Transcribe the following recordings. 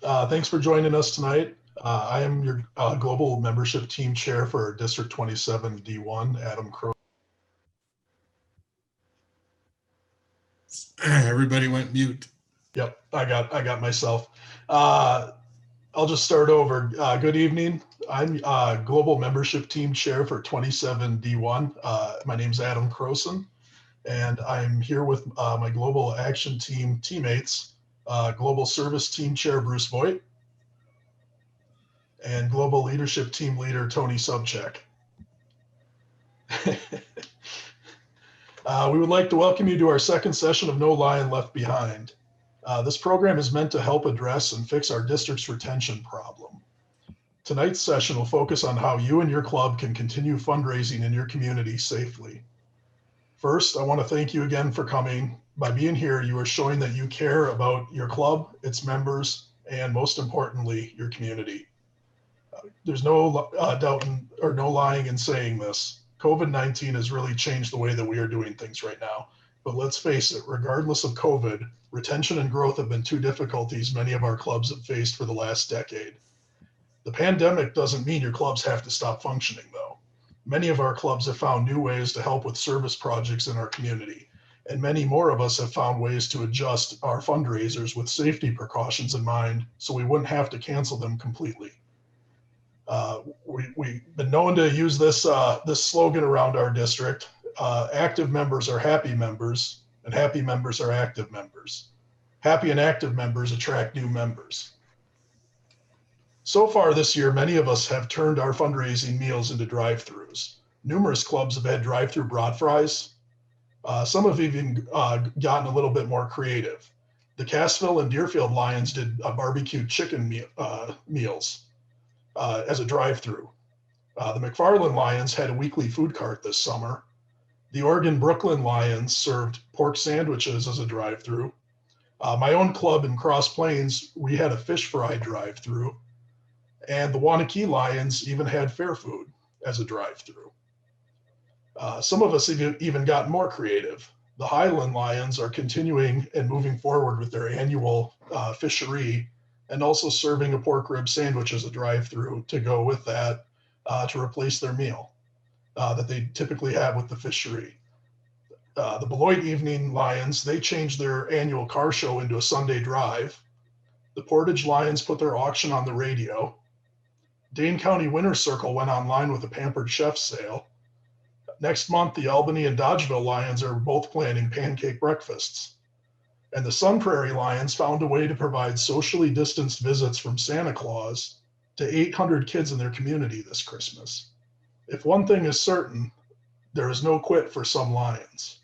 Thanks for joining us tonight. I am your Global Membership Team Chair for District 27 D1, Adam Crow. Everybody went mute. Yep, I got myself. I'll just start over. Good evening. I'm Global Membership Team Chair for 27 D1. My name's Adam Croson, and I'm here with my Global Action Team teammates, Global Service Team Chair Bruce Voigt, and Global Leadership Team Leader Tony Subcheck. We would like to welcome you to our second session of No Lion Left Behind. This program is meant to help address and fix our district's retention problem. Tonight's session will focus on how you and your club can continue fundraising in your community safely. First, I want to thank you again for coming. By being here, you are showing that you care about your club, its members, and most importantly, your community. There's no doubt or no lying in saying this. COVID-19 has really changed the way that we are doing things right now. But let's face it, regardless of COVID, retention and growth have been two difficulties many of our clubs have faced for the last decade. The pandemic doesn't mean your clubs have to stop functioning, though. Many of our clubs have found new ways to help with service projects in our community, and many more of us have found ways to adjust our fundraisers with safety precautions in mind so we wouldn't have to cancel them completely. We've been known to use this slogan around our district. Active members are happy members, and happy members are active members. Happy and active members attract new members. So far this year, many of us have turned our fundraising meals into drive-thrus. Numerous clubs have had drive-through broad fries. Some have even gotten a little bit more creative. The Cassville and Deerfield Lions did barbecue chicken meals as a drive-through. The McFarland Lions had a weekly food cart this summer. The Oregon Brooklyn Lions served pork sandwiches as a drive-through. My own club in Cross Plains, we had a fish fry drive-through. And the Wanakee Lions even had fair food as a drive-through. Some of us even got more creative. The Highland Lions are continuing and moving forward with their annual fishery and also serving a pork rib sandwich as a drive-through to go with that to replace their meal that they typically have with the fishery. The Beloit Evening Lions, they changed their annual car show into a Sunday drive. The Portage Lions put their auction on the radio. Dane County Winter Circle went online with a Pampered Chef sale. Next month, the Albany and Dodgeville Lions are both planning pancake breakfasts. And the Sun Prairie Lions found a way to provide socially distanced visits from Santa Claus to 800 kids in their community this Christmas. If one thing is certain, there is no quit for some Lions.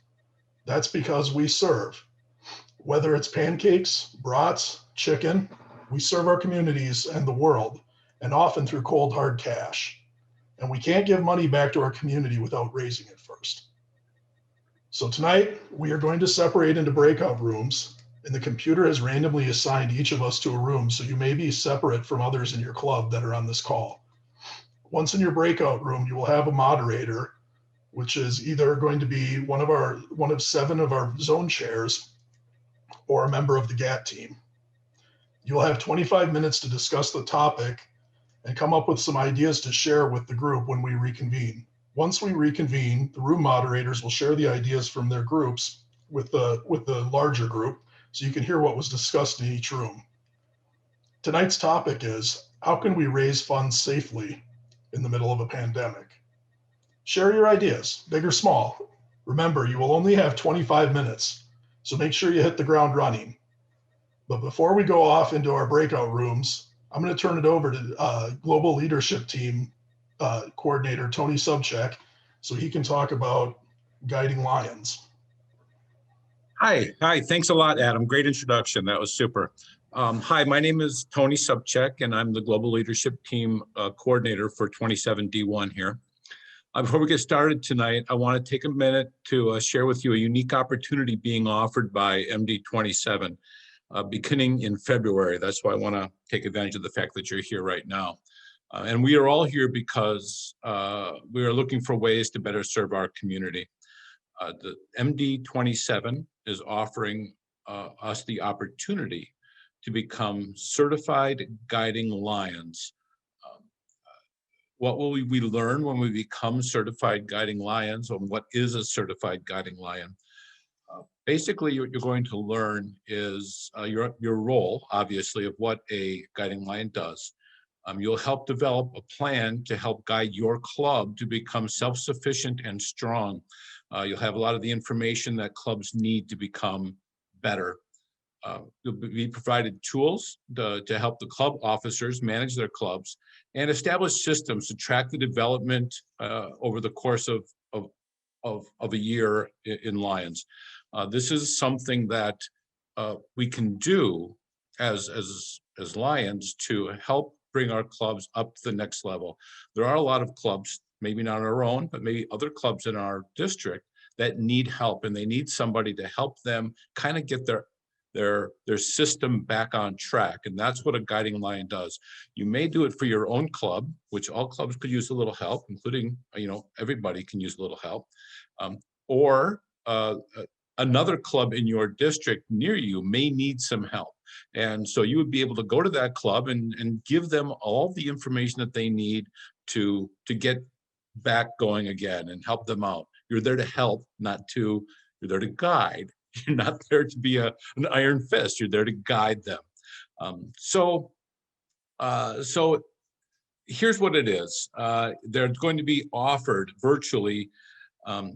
That's because we serve. Whether it's pancakes, brats, chicken, we serve our communities and the world, and often through cold, hard cash. And we can't give money back to our community without raising it first. So tonight, we are going to separate into breakout rooms, and the computer has randomly assigned each of us to a room, so you may be separate from others in your club that are on this call. Once in your breakout room, you will have a moderator, which is either going to be one of 7 of our zone chairs or a member of the GAT team. You'll have 25 minutes to discuss the topic and come up with some ideas to share with the group when we reconvene. Once we reconvene, the room moderators will share the ideas from their groups with the larger group so you can hear what was discussed in each room. Tonight's topic is, how can we raise funds safely in the middle of a pandemic? Share your ideas, big or small. Remember, you will only have 25 minutes, so make sure you hit the ground running. But before we go off into our breakout rooms, I'm going to turn it over to Global Leadership Team Coordinator Tony Subcheck so he can talk about guiding Lions. Hi, thanks a lot, Adam. Great introduction, that was super. Hi, my name is Tony Subcheck, and I'm the Global Leadership Team Coordinator for 27D1 here. Before we get started tonight, I want to take a minute to share with you a unique opportunity being offered by MD27 beginning in February. That's why I want to take advantage of the fact that you're here right now. And we are all here because we are looking for ways to better serve our community. The MD27 is offering us the opportunity to become certified guiding lions. What will we learn when we become certified guiding lions, and what is a certified guiding lion? Basically, what you're going to learn is your role, obviously, of what a guiding lion does. You'll help develop a plan to help guide your club to become self-sufficient and strong. You'll have a lot of the information that clubs need to become better. You'll be provided tools to help the club officers manage their clubs and establish systems to track the development over the course of a year in Lions. This is something that we can do as Lions to help bring our clubs up to the next level. There are a lot of clubs, maybe not our own, but maybe other clubs in our district that need help, and they need somebody to help them kind of get their system back on track. And that's what a guiding lion does. You may do it for your own club, which all clubs could use a little help, including, everybody can use a little help. Or another club in your district near you may need some help. And so you would be able to go to that club and give them all the information that they need to get back going again and help them out. You're there to help, you're there to guide. You're not there to be an iron fist. You're there to guide them. So here's what it is. They're going to be offered virtually.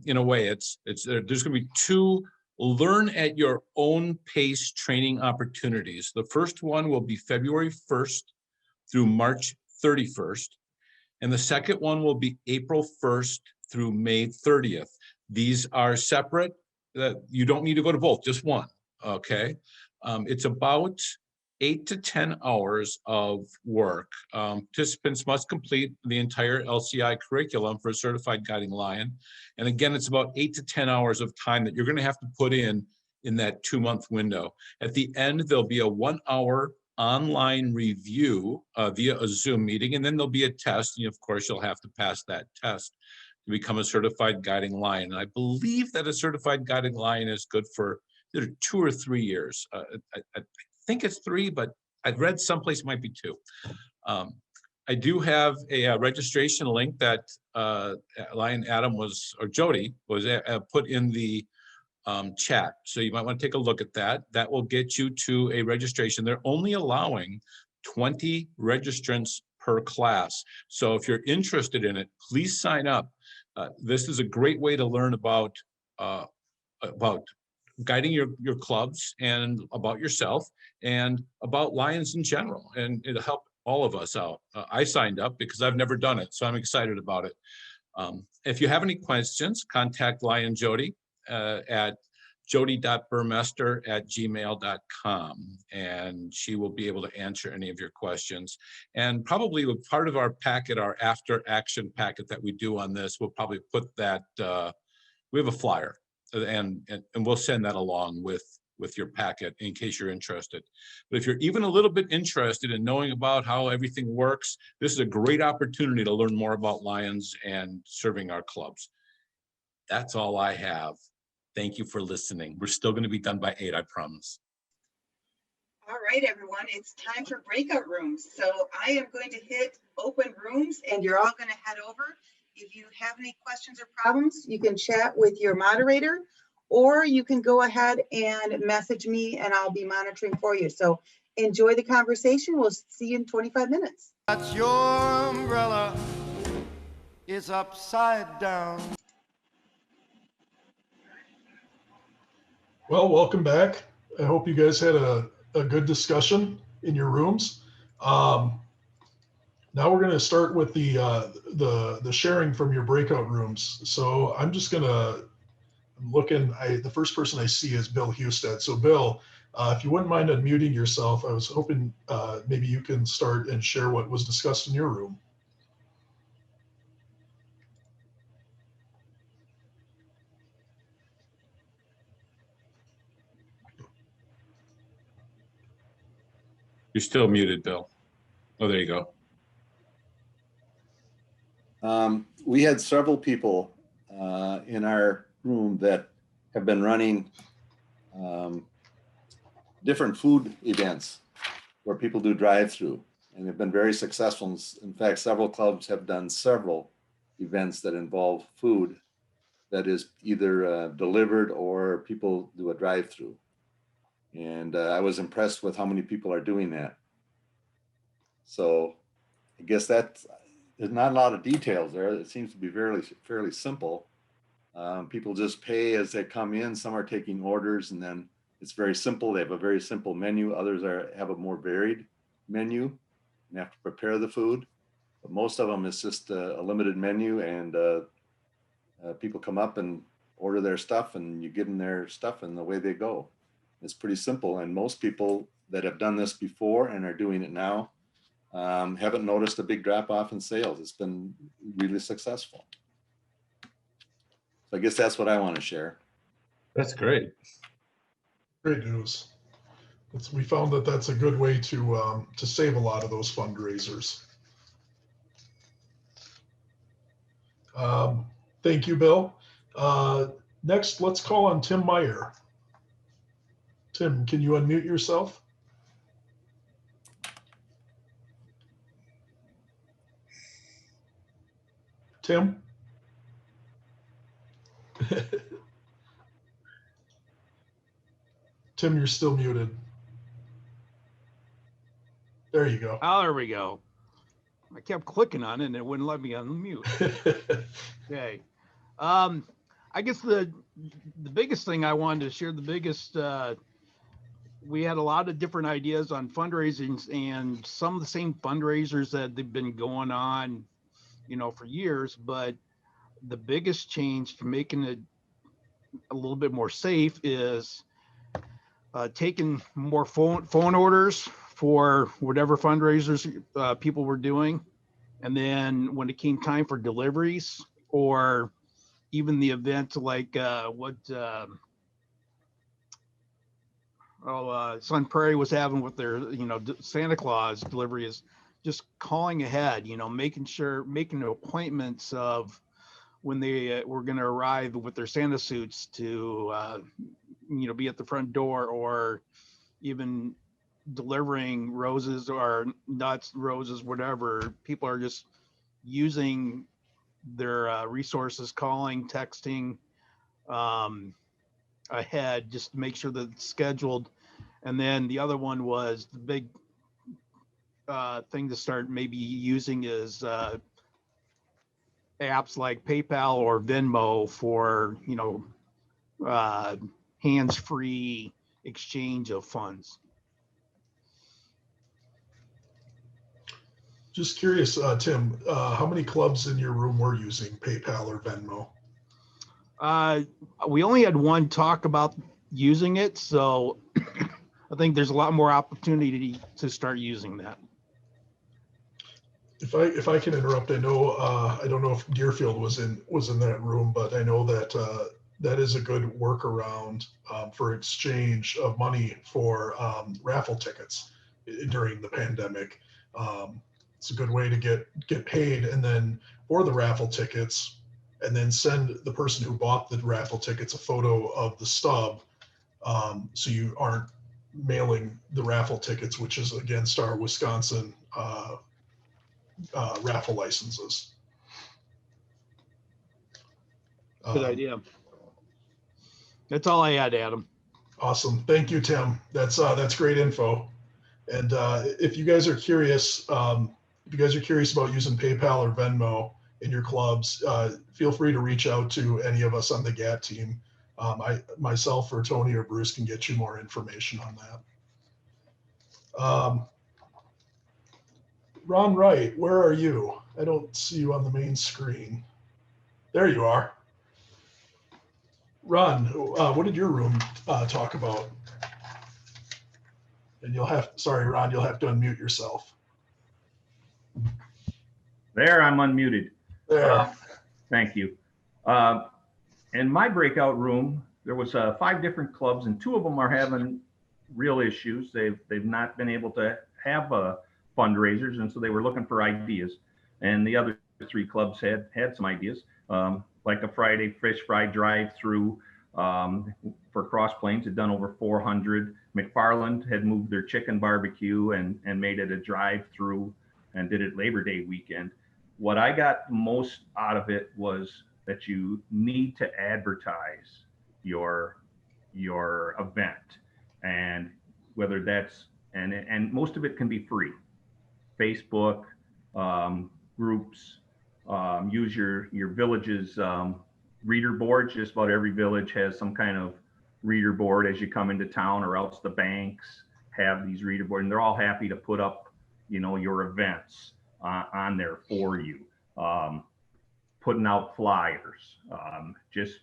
In a way, there's going to be 2 learn at your own pace training opportunities. The first one will be February 1st through March 31st. And the second one will be April 1st through May 30th. These are separate. You don't need to go to both, just one, okay? It's about 8 to 10 hours of work. Participants must complete the entire LCI curriculum for a certified guiding lion. And again, it's about 8 to 10 hours of time that you're gonna have to put in that 2-month window. At the end, there'll be a 1-hour online review via a Zoom meeting, and then there'll be a test. And of course, you'll have to pass that test to become a certified guiding lion. And I believe that a certified guiding lion is good for either 2 or 3 years. I think it's 3, but I've read someplace it might be 2. I do have a registration link that Lion Adam Jody was put in the chat. So you might want to take a look at that. That will get you to a registration. They're only allowing 20 registrants per class. So if you're interested in it, please sign up. This is a great way to learn about guiding your clubs and about yourself and about Lions in general. And it'll help all of us out. I signed up because I've never done it, so I'm excited about it. If you have any questions, contact Lion Jody at jody.burmester@gmail.com, and she will be able to answer any of your questions. And probably with part of our packet, our after action packet that we do on this, we'll probably put that, we have a flyer, and we'll send that along with your packet in case you're interested. But if you're even a little bit interested in knowing about how everything works, this is a great opportunity to learn more about Lions and serving our clubs. That's all I have. Thank you for listening. We're still going to be done by 8, I promise. All right, everyone, it's time for breakout rooms. So I am going to hit open rooms and you're all going to head over. If you have any questions or problems, you can chat with your moderator, or you can go ahead and message me and I'll be monitoring for you. So enjoy the conversation. We'll see you in 25 minutes. That's your umbrella is upside down. Well, welcome back. I hope you guys had a good discussion in your rooms. Now we're going to start with the sharing from your breakout rooms. So I'm just going to, the first person I see is Bill Husted. So Bill, if you wouldn't mind unmuting yourself, I was hoping maybe you can start and share what was discussed in your room. You're still muted, Bill. Oh, there you go. We had several people in our room that have been running different food events where people do drive-through, and they've been very successful. In fact, several clubs have done several events that involve food that is either delivered or people do a drive-through. And I was impressed with how many people are doing that. So I guess there's not a lot of details there. It seems to be fairly simple. People just pay as they come in. Some are taking orders, and then it's very simple. They have a very simple menu. Others have a more varied menu and have to prepare the food. But most of them is just a limited menu, and people come up and order their stuff, and you give them their stuff, and away they go. It's pretty simple. And most people that have done this before and are doing it now haven't noticed a big drop off in sales. It's been really successful. So I guess that's what I want to share. That's great. Great news. We found that that's a good way to save a lot of those fundraisers. Thank you, Bill. Next, let's call on Tim Meyer. Tim, can you unmute yourself? Tim? Tim, you're still muted. There you go. Oh, there we go. I kept clicking on it and it wouldn't let me unmute. Okay. I guess the biggest thing I wanted to share, we had a lot of different ideas on fundraisings, and some of the same fundraisers that they've been going on, for years, but the biggest change to making it a little bit more safe is taking more phone orders for whatever fundraisers people were doing. And then when it came time for deliveries, or even the event like Sun Prairie was having with their, Santa Claus delivery, is just calling ahead, making appointments of when they were going to arrive with their Santa suits to, be at the front door, or even delivering roses or nuts, roses, whatever. People are just using their resources, calling, texting ahead, just to make sure that it's scheduled. And then the other one was the big thing to start maybe using is apps like PayPal or Venmo for, hands-free exchange of funds. Just curious, Tim, how many clubs in your room were using PayPal or Venmo? We only had one talk about using it, so I think there's a lot more opportunity to start using that. If I can interrupt, I know I don't know if Deerfield was in that room, but I know that that is a good workaround for exchange of money for raffle tickets during the pandemic. It's a good way to get paid, and then for the raffle tickets, and then send the person who bought the raffle tickets a photo of the stub, so you aren't mailing the raffle tickets, which is against our Wisconsin raffle licenses. Good idea. That's all I had, Adam. Awesome. Thank you, Tim. That's great info. And if you guys are curious, about using PayPal or Venmo in your clubs, feel free to reach out to any of us on the GAT team. Myself or Tony or Bruce can get you more information on that. Ron Wright, where are you? I don't see you on the main screen. There you are. Ron, what did your room talk about? And sorry, Ron, you'll have to unmute yourself. There, I'm unmuted. There. Thank you. In my breakout room, there was 5 different clubs, and 2 of them are having real issues. They've not been able to have fundraisers, and so they were looking for ideas. And the other 3 clubs had some ideas, like a Friday fish fry drive-through, for Cross Plains had done over 400. McFarland had moved their chicken barbecue and made it a drive-through and did it Labor Day weekend. What I got most out of it was that you need to advertise your event, and whether that's and most of it can be free. Facebook groups, use your village's reader boards. Just about every village has some kind of reader board as you come into town, or else the banks have these reader boards, and they're all happy to put up, your events on there for you. Putting out flyers, just,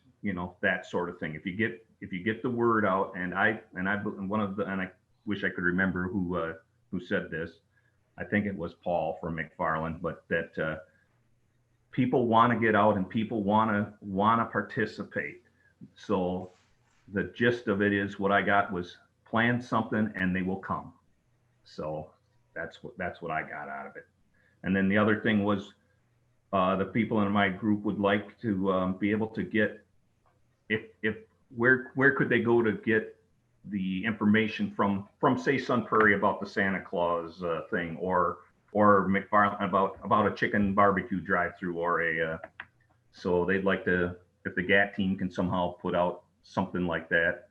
that sort of thing. If you get the word out, and I wish I could remember who said this. I think it was Paul from McFarland, but that people want to get out and people want to participate. So the gist of it is, what I got was, plan something and they will come. So that's what I got out of it. And then the other thing was, the people in my group would like to be able to get, where could they go to get the information from say Sun Prairie about the Santa Claus thing, or McFarland about a chicken barbecue drive-through, or so they'd like to, if the GAT team can somehow put out something like that,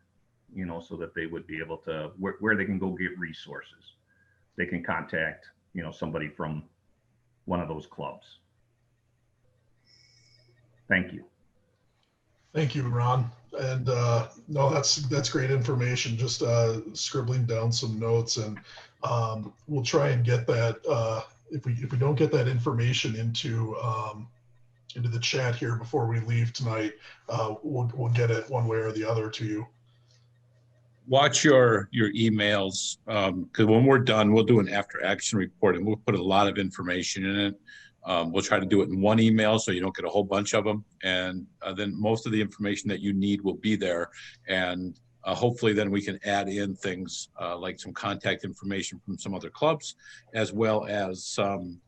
so that they would be able to, where they can go get resources. They can contact, somebody from one of those clubs. Thank you. Thank you, Ron. And no, that's great information. Just scribbling down some notes, and we'll try and get that. If we don't get that information into the chat here before we leave tonight, we'll get it one way or the other to you. Watch your emails, because when we're done, we'll do an after action report, and we'll put a lot of information in it. We'll try to do it in one email so you don't get a whole bunch of them. And then most of the information that you need will be there. And hopefully then we can add in things like some contact information from some other clubs, as well as some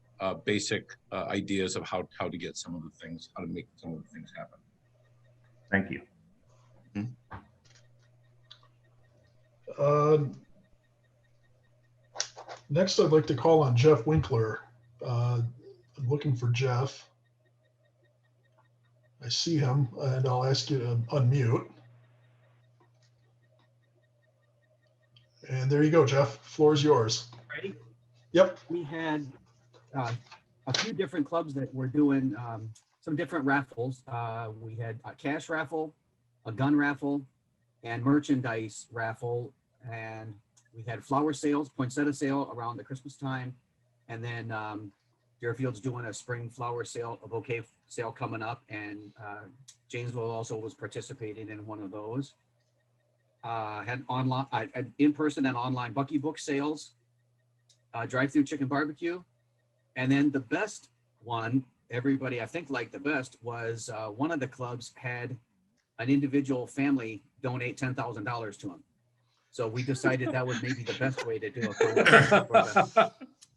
basic ideas of how to get some of the things, how to make some of the things happen. Thank you. Next, I'd like to call on Jeff Winkler. I'm looking for Jeff. I see him, and I'll ask you to unmute. And there you go, Jeff. Floor is yours. Ready? Yep. We had a few different clubs that were doing some different raffles. We had a cash raffle, a gun raffle, and merchandise raffle. And we had flower sales, poinsettia sale around the Christmas time. And then Deerfield's doing a spring flower sale, a bouquet sale coming up. And Janesville also was participating in one of those. Had online, in-person and online Bucky book sales, drive-through chicken barbecue. And then the best one, everybody I think liked the best, was one of the clubs had an individual family donate $10,000 to them. So we decided that was maybe the best way to do a fundraiser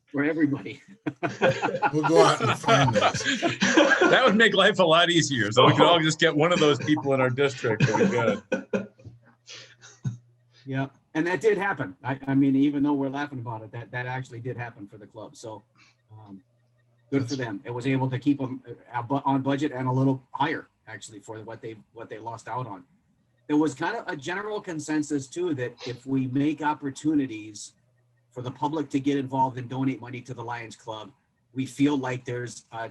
for everybody. We'll go out and find those. That would make life a lot easier. So we could all just get one of those people in our district. That'd be good. Yeah, and that did happen. I mean, even though we're laughing about it, that actually did happen for the club. So good for them. It was able to keep them on budget and a little higher, actually, for what they lost out on. There was kind of a general consensus too that if we make opportunities for the public to get involved and donate money to the Lions Club, we feel like there's a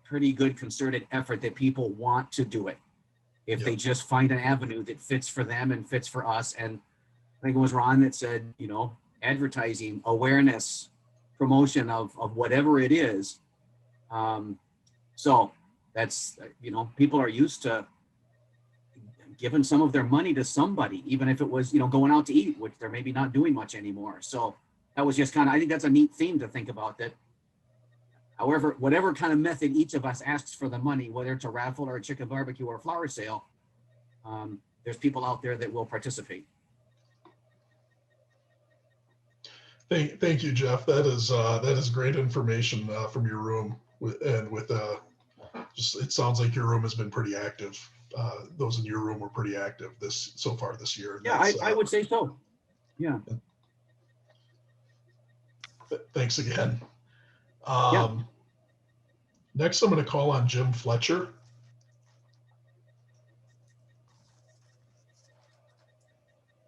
pretty good concerted effort that people want to do it. If they just find an avenue that fits for them and fits for us. And I think it was Ron that said, advertising, awareness, promotion of whatever it is. So that's, people are used to giving some of their money to somebody, even if it was, going out to eat, which they're maybe not doing much anymore. So that was just I think that's a neat theme to think about, that however, whatever kind of method each of us asks for the money, whether it's a raffle or a chicken barbecue or a flower sale, there's people out there that will participate. Thank you, Jeff. That is great information from your room, it sounds like your room has been pretty active those in your room were pretty active so far this year. And Yeah, I would say so. Yeah. Thanks again. Yeah. Next, I'm going to call on Jim Fletcher.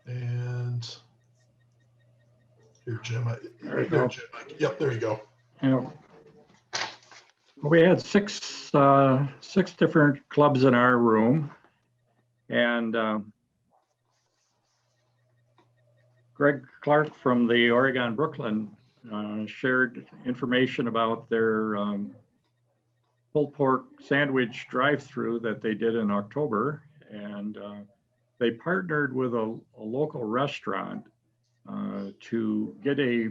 And here, Jim. There you go. Jim. Yep, there you go. Yeah. We had six different clubs in our room, and Greg Clark from the Oregon Brooklyn shared information about their pulled pork sandwich drive-through that they did in October, and they partnered with a local restaurant to get a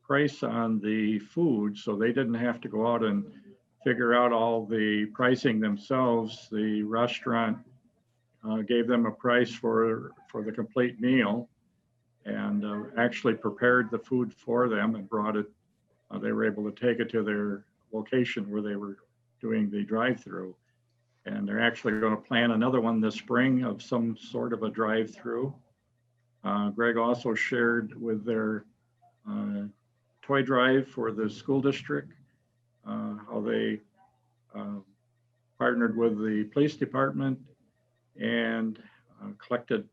price on the food, so they didn't have to go out and figure out all the pricing themselves. The restaurant gave them a price for the complete meal, and actually prepared the food for them and brought it. They were able to take it to their location where they were doing the drive-through. And they're actually going to plan another one this spring of some sort of a drive-through. Greg also shared with their toy drive for the school district, how they partnered with the police department and collected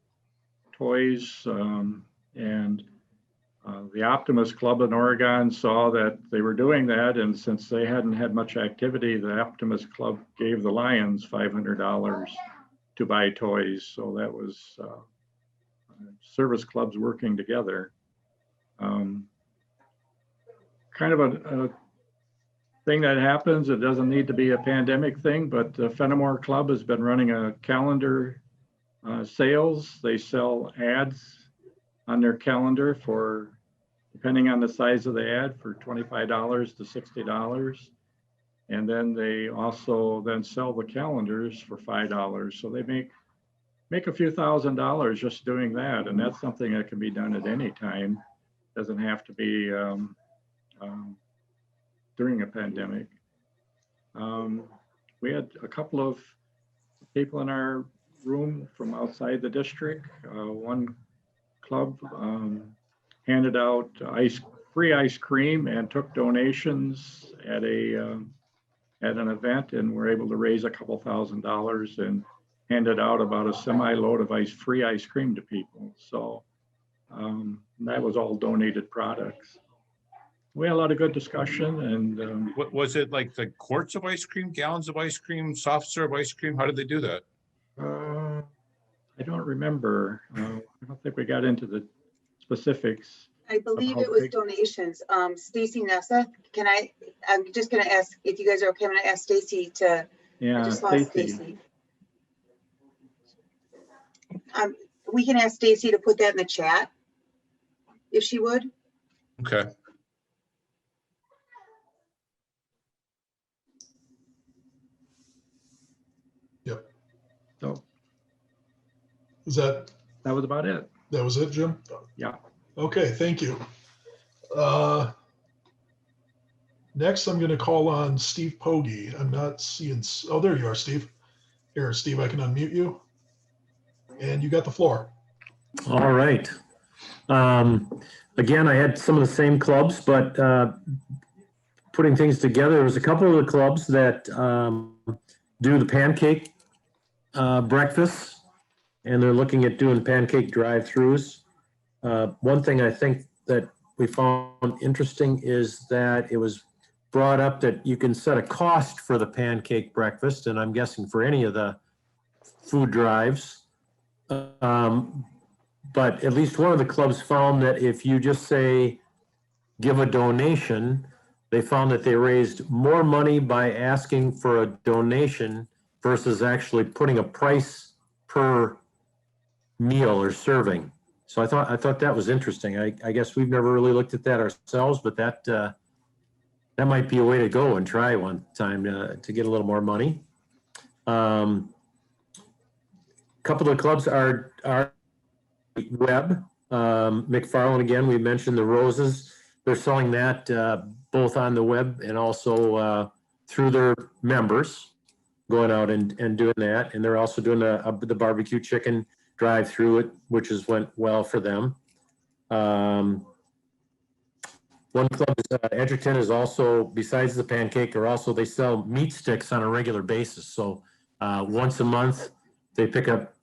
toys. And the Optimist Club in Oregon saw that they were doing that, and since they hadn't had much activity, the Optimist Club gave the Lions $500 to buy toys. So that was service clubs working together. Kind of a thing that happens. It doesn't need to be a pandemic thing, but the Fenimore Club has been running a calendar sales. They sell ads on their calendar for, depending on the size of the ad, for $25 to $60. And then they also then sell the calendars for $5. So they make a few $1,000s just doing that. And that's something that can be done at any time. Doesn't have to be during a pandemic. We had a couple of people in our room from outside the district. One club handed out free ice cream and took donations at an event, and were able to raise a couple $1,000s and handed out about a semi-load of free ice cream to people. So that was all donated products. We had a lot of good discussion. And What was it, like the quarts of ice cream, gallons of ice cream, soft serve ice cream? How did they do that? I don't remember. I don't think we got into the specifics. I believe it was donations. Stacy Nessa, I'm just gonna ask if you guys are okay. I'm gonna ask Stacy to, Yeah, I just lost Stacy. Stacy. We can ask Stacy to put that in the chat, if she would. Okay. Yep. So that was about it. That was it, Jim? Yeah. Okay, thank you. Next, I'm going to call on Steve Pogge. I'm not seeing, oh, there you are, Steve. Here, Steve, I can unmute you. And you got the floor. All right. Again, I had some of the same clubs, but putting things together, there was a couple of the clubs that do the pancake breakfast, and they're looking at doing pancake drive-throughs. One thing I think that we found interesting is that it was brought up that you can set a cost for the pancake breakfast, and I'm guessing for any of the food drives. But at least one of the clubs found that if you just say, give a donation, they found that they raised more money by asking for a donation versus actually putting a price per meal or serving. So I thought that was interesting. I guess we've never really looked at that ourselves, but that might be a way to go and try one time to get a little more money. Couple of the clubs are web. McFarland, again, we mentioned the roses. They're selling that both on the web and also through their members. going out and doing that. And they're also doing the barbecue chicken drive-through, which has went well for them. One club, Edgerton, is also, besides the pancake, they sell meat sticks on a regular basis. So once a month, they pick up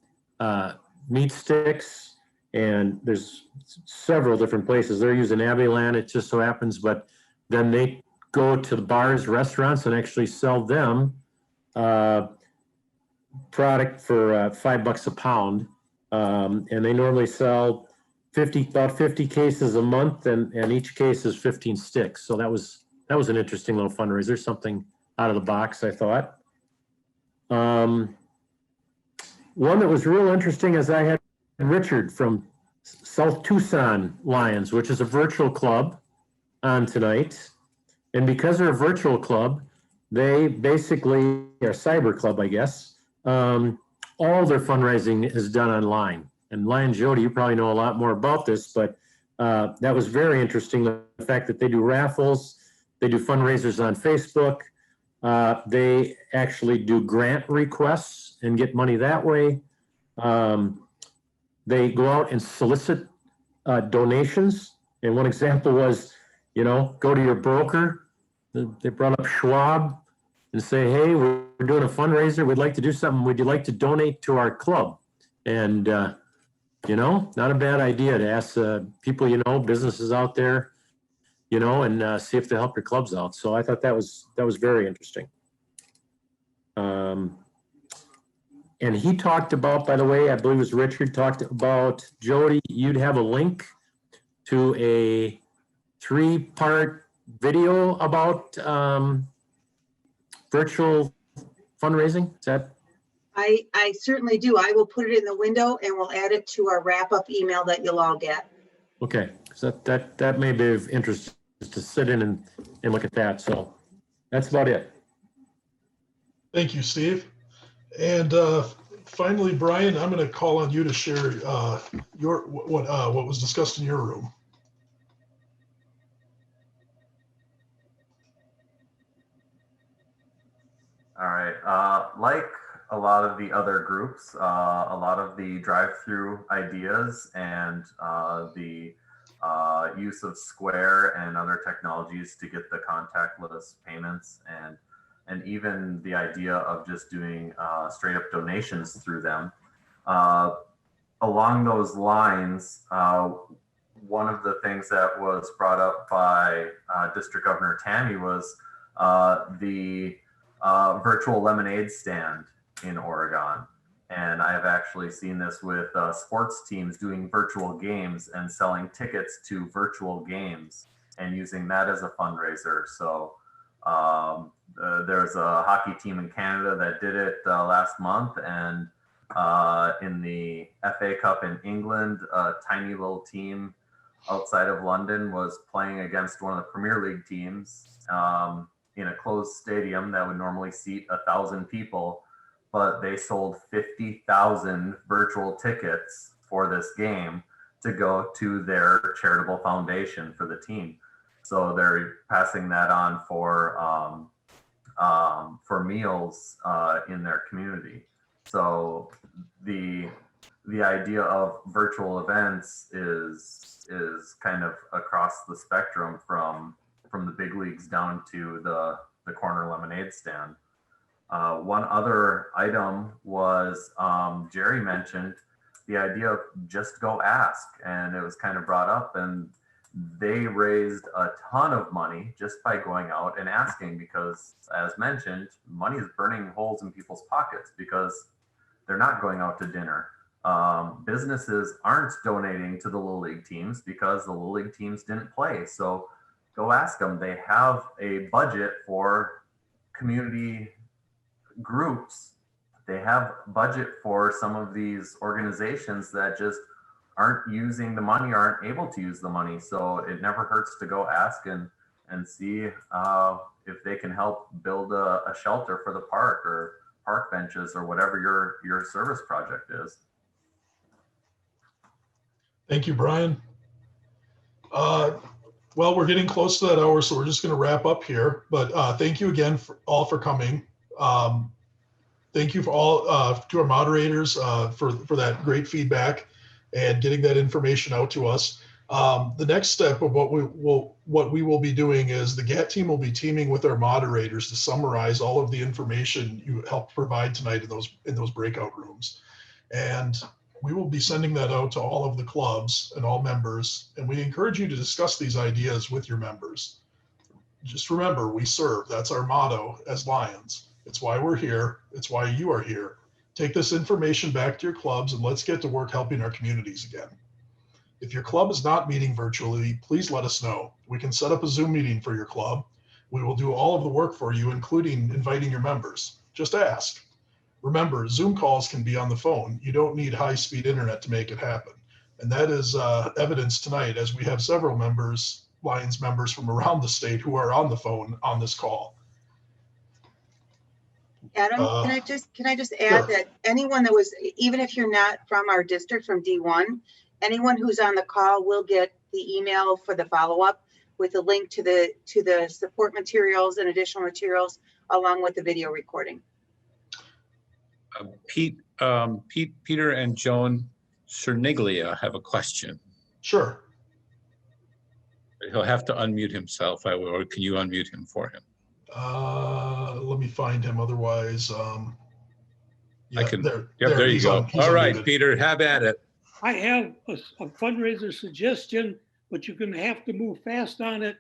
meat sticks, and there's several different places. They're using Abbeyland, it just so happens, but then they go to the bars, restaurants, and actually sell them product for $5 a pound. And they normally sell about 50 cases a month, and each case is 15 sticks. So that was an interesting little fundraiser, something out of the box, I thought. One that was real interesting is I had Richard from South Tucson Lions, which is a virtual club, on tonight. And because they're a virtual club, they basically are a cyber club, I guess. All their fundraising is done online. And Lion Jody, you probably know a lot more about this, but that was very interesting. The fact that they do raffles, they do fundraisers on Facebook. They actually do grant requests and get money that way. They go out and solicit donations. And one example was, go to your broker. They brought up Schwab and say, hey, we're doing a fundraiser. We'd like to do something. Would you like to donate to our club? And, not a bad idea to ask people, businesses out there, and see if they help your clubs out. So I thought that was very interesting. And he talked about, by the way, I believe it was Richard talked about, Jody, you'd have a link to a 3-part video about virtual fundraising. Is that? I certainly do. I will put it in the window and we'll add it to our wrap-up email that you'll all get. Okay, so that may be of interest to sit in and look at that. So that's about it. Thank you, Steve. And finally, Brian, I'm going to call on you to share what was discussed in your room. All right. Like a lot of the other groups, a lot of the drive-through ideas and the use of Square and other technologies to get the contactless payments, and even the idea of just doing straight up donations through them. Along those lines, one of the things that was brought up by District Governor Tammy was the virtual lemonade stand in Oregon. And I've actually seen this with sports teams doing virtual games and selling tickets to virtual games and using that as a fundraiser. So there's a hockey team in Canada that did it last month, and in the FA Cup in England, a tiny little team outside of London was playing against one of the Premier League teams in a closed stadium that would normally seat 1,000 people, but they sold 50,000 virtual tickets for this game to go to their charitable foundation for the team. So they're passing that on for meals in their community. So the idea of virtual events is kind of across the spectrum from the big leagues down to the corner lemonade stand. One other item was Jerry mentioned the idea of just go ask, and it was kind of brought up, and they raised a ton of money just by going out and asking, because as mentioned, money is burning holes in people's pockets because they're not going out to dinner. Businesses aren't donating to the Little League teams because the Little League teams didn't play. So go ask them. They have a budget for community groups. They have budget for some of these organizations that just aren't using the money, aren't able to use the money. So it never hurts to go ask and see if they can help build a shelter for the park or park benches or whatever your service project is. Thank you, Brian. Well, we're getting close to that hour, so we're just going to wrap up here. But thank you again all for coming. thank you for all to our moderators for that great feedback and getting that information out to us. The next step of what we will be doing is the GAT team will be teaming with our moderators to summarize all of the information you helped provide tonight in those breakout rooms. And we will be sending that out to all of the clubs and all members. And we encourage you to discuss these ideas with your members. Just remember, we serve. That's our motto as Lions. It's why we're here. It's why you are here. Take this information back to your clubs and let's get to work helping our communities again. If your club is not meeting virtually, please let us know. We can set up a Zoom meeting for your club. We will do all of the work for you, including inviting your members. Just ask. Remember, Zoom calls can be on the phone. You don't need high-speed internet to make it happen. And that is evidence tonight as we have several members, Lions members from around the state who are on the phone on this call. Adam, can I just add that anyone that was, even if you're not from our district, from D1, anyone who's on the call will get the email for the follow-up with a link to the support materials and additional materials along with the video recording. Peter and Joan Cerniglia have a question. Sure. He'll have to unmute himself, or can you unmute him for him? Let me find him. Otherwise, I can. There you go. All right, unmuted. Peter, have at it. I have a fundraiser suggestion, but you're going to have to move fast on it.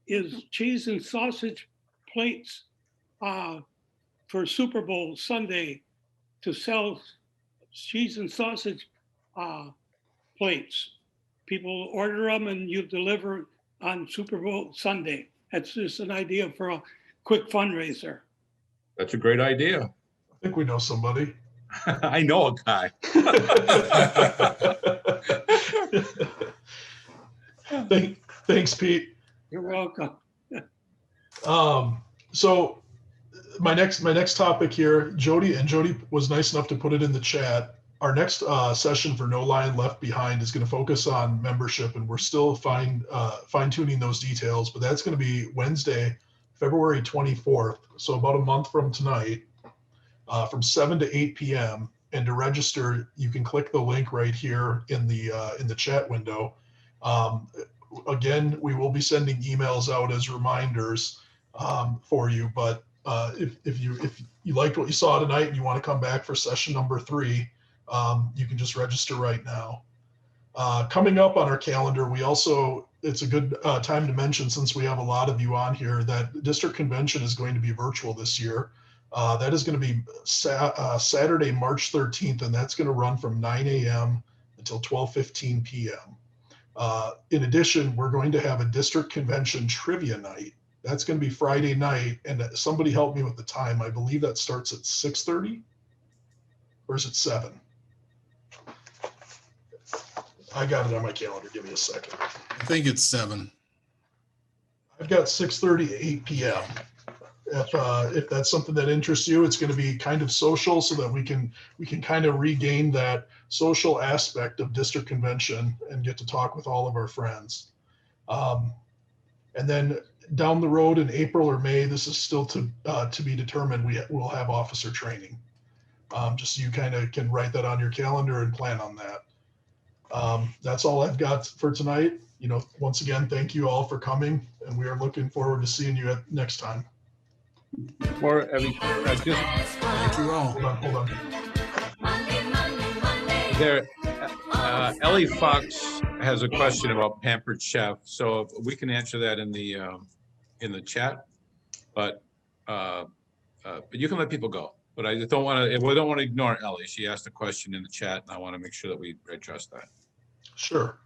Is cheese and sausage plates for Super Bowl Sunday, to sell cheese and sausage plates. People order them and you deliver on Super Bowl Sunday. That's just an idea for a quick fundraiser. That's a great idea. I think we know somebody. I know a guy. Thanks, Pete. You're welcome. So my next topic here, Jody was nice enough to put it in the chat. Our next session for No Lion Left Behind is going to focus on membership, and we're still fine-tuning those details, but that's going to be Wednesday, February 24th. So about a month from tonight, from 7 to 8 p.m. And to register, you can click the link right here in the chat window. Again, we will be sending emails out as reminders for you. But if you liked what you saw tonight and you want to come back for session number 3, you can just register right now. Coming up on our calendar, it's a good time to mention, since we have a lot of you on here, that district convention is going to be virtual this year. That is going to be Saturday, March 13th, and that's going to run from 9 a.m. until 12:15 p.m. In addition, we're going to have a district convention trivia night. That's going to be Friday night, and somebody help me with the time. I believe that starts at 6:30, or is it 7? I got it on my calendar. Give me a second. I think it's 7. I've got 6:30 to 8 p.m. If that's something that interests you, it's going to be kind of social, so that we can kind of regain that social aspect of district convention and get to talk with all of our friends. And then down the road in April or May, this is still to be determined, we'll have officer training. Just so you kind of can write that on your calendar and plan on that. That's all I've got for tonight. Once again, thank you all for coming, and we are looking forward to seeing you next time. Or Thank you all. Hold on. There, Ellie Fox has a question about Pampered Chef, so we can answer that in the chat, but you can let people go. But I don't want to ignore Ellie. She asked a question in the chat, and I want to make sure that we address that. Sure.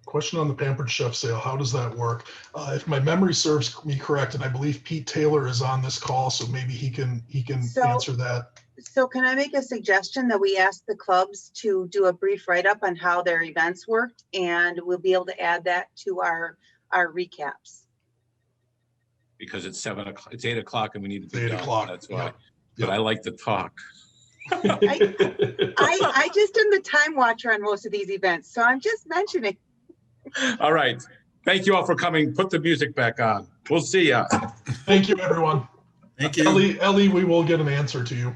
Question on the Pampered Chef sale. How does that work? If my memory serves me correct, and I believe Pete Taylor is on this call, so maybe he can answer that. So can I make a suggestion that we ask the clubs to do a brief write-up on how their events worked, and we'll be able to add that to our recaps. Because it's 7 o'clock, it's 8 o'clock, and we need to be 8 done. o'clock. That's why. Yep. But I like to talk. I just am the time watcher on most of these events, so I'm just mentioning. All right. Thank you all for coming. Put the music back on. We'll see ya. Thank you, everyone. Thank you. Ellie, we will get an answer to you.